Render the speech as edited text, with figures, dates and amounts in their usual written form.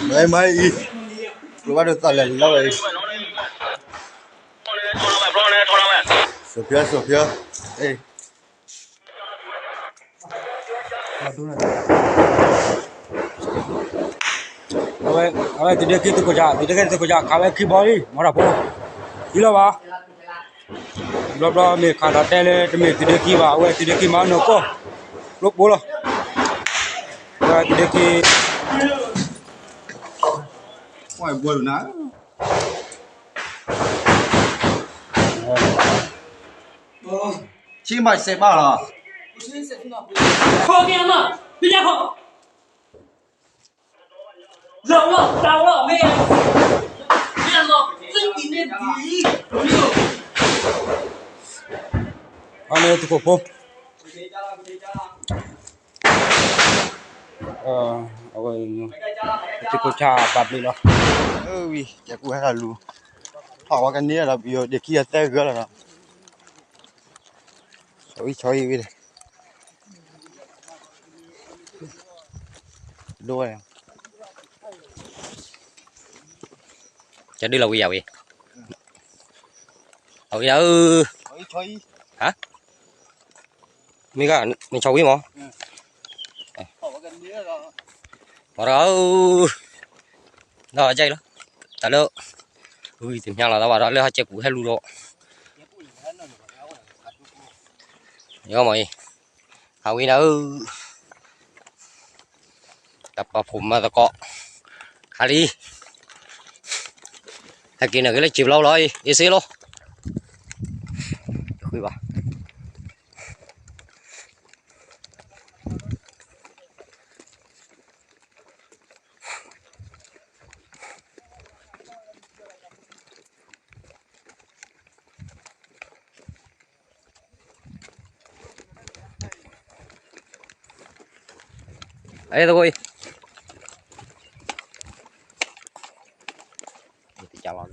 Đấy mấy lu bắt được tao lên lâu rồi. Sửa phía. Ê. Awe tidak kita kerja, kawai kiboi, mana pun, gila ba, bla me kada tele, me tidak kiba, awe tidak ki mana ko, luk bola, awe tidak ki, Ngoài buồn ná. Chi mày sẽ bảo là khó nghe mà bây giờ họ lẩu lẩu đào lẩu mẹ bây giờ lẩu rất kín lên tí đúng không ane tu ko po, awe tu ko cha babli lo, ơi chả cú hay là lù. Họ qua cái nia là biểu để kia té gỡ là nó. Choi đi. Đua này. Cho đi lâu bây giờ bây giờ Choi. hả mình sầu biết mà Họ qua cái nia là mà đó đó chơi đó tại đó ui tìm nhau là tao bảo đó lấy chơi cũ hay luôn đó nhớ mày hầu như nữa tập vào phùm mà tao cọ khá đi hay kia là cái lấy chịu lâu rồi đi xí luôn khui vào ấy thôi chào bạn